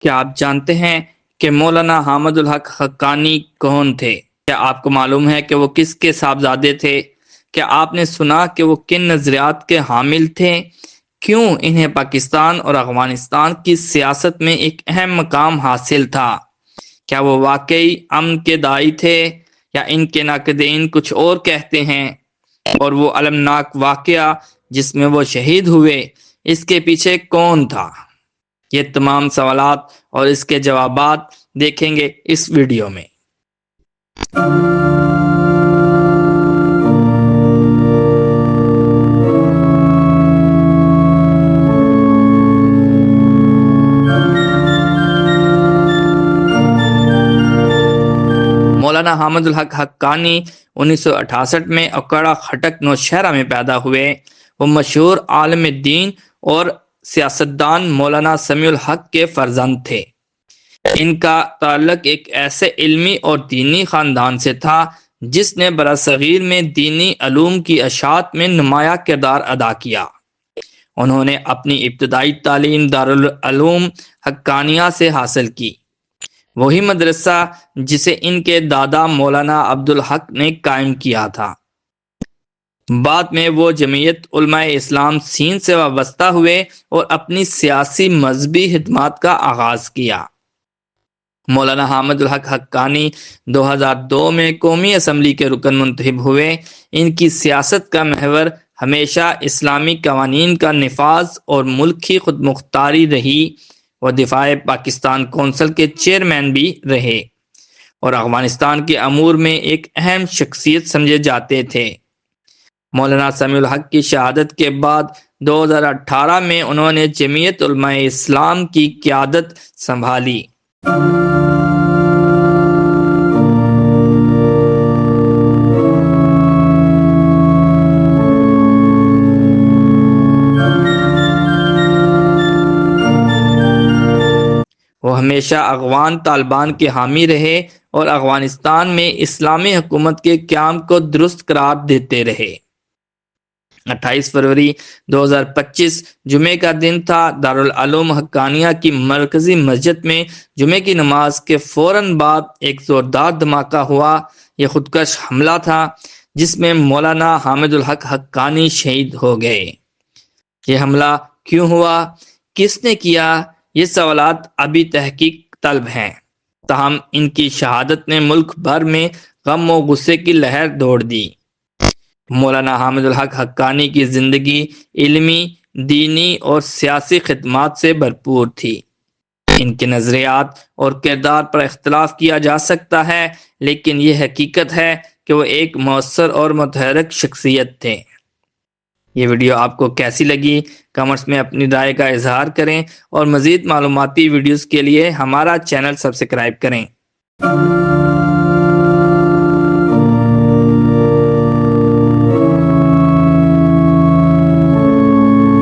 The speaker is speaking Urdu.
کیا آپ جانتے ہیں کہ مولانا حامد الحق حقانی کون تھے؟ کیا آپ کو معلوم ہے کہ وہ کس کے صاحبزادے تھے؟ کیا آپ نے سنا کہ وہ کن نظریات کے حامل تھے؟ کیوں انہیں پاکستان اور افغانستان کی سیاست میں ایک اہم مقام حاصل تھا؟ کیا وہ واقعی امن کے داعی تھے یا ان کے ناقدین کچھ اور کہتے ہیں؟ اور وہ المناک واقعہ جس میں وہ شہید ہوئے، اس کے پیچھے کون تھا؟ یہ تمام سوالات اور اس کے جوابات دیکھیں گے اس ویڈیو میں۔ مولانا حامد الحق حقانی 1968 میں اوکاڑا خٹک نوشہرہ میں پیدا ہوئے۔ وہ مشہور عالم دین اور سیاستدان مولانا سمیع الحق کے فرزند تھے۔ ان کا تعلق ایک ایسے علمی اور دینی خاندان سے تھا جس نے برصغیر میں دینی علوم کی اشاعت میں نمایاں کردار ادا کیا۔ انہوں نے اپنی ابتدائی تعلیم دارالعلوم حقانیہ سے حاصل کی، وہی مدرسہ جسے ان کے دادا مولانا عبدالحق نے قائم کیا تھا۔ بعد میں وہ جمعیت علماء اسلام سندھ سے وابستہ ہوئے اور اپنی سیاسی مذہبی خدمات کا آغاز کیا۔ مولانا حامد الحق حقانی 2002 میں قومی اسمبلی کے رکن منتخب ہوئے۔ ان کی سیاست کا محور ہمیشہ اسلامی قوانین کا نفاذ اور ملک کی خود مختاری رہی۔ وہ دفاع پاکستان کونسل کے چیئرمین بھی رہے اور افغانستان کے امور میں ایک اہم شخصیت سمجھے جاتے تھے۔ مولانا سمیع الحق کی شہادت کے بعد 2018 میں انہوں نے جمعیت علماء اسلام کی قیادت سنبھالی۔ وہ ہمیشہ افغان طالبان کے حامی رہے اور افغانستان میں اسلامی حکومت کے قیام کو درست قرار دیتے رہے۔ 28 فروری 2025 جمعے کا دن تھا۔ دارالعلوم حقانیہ کی مرکزی مسجد میں جمعے کی نماز کے فوراً بعد ایک زوردار دھماکہ ہوا۔ یہ خودکش حملہ تھا جس میں مولانا حامد الحق حقانی شہید ہو گئے۔ یہ حملہ کیوں ہوا، کس نے کیا، یہ سوالات ابھی تحقیق طلب ہیں، تاہم ان کی شہادت نے ملک بھر میں غم و غصے کی لہر دوڑ دی۔ مولانا حامد الحق حقانی کی زندگی علمی، دینی اور سیاسی خدمات سے بھرپور تھی۔ ان کے نظریات اور کردار پر اختلاف کیا جا سکتا ہے، لیکن یہ حقیقت ہے کہ وہ ایک مؤثر اور متحرک شخصیت تھے۔ یہ ویڈیو آپ کو کیسی لگی؟ کمنٹس میں اپنی رائے کا اظہار کریں اور مزید معلوماتی ویڈیوز کے لیے ہمارا چینل سبسکرائب کریں۔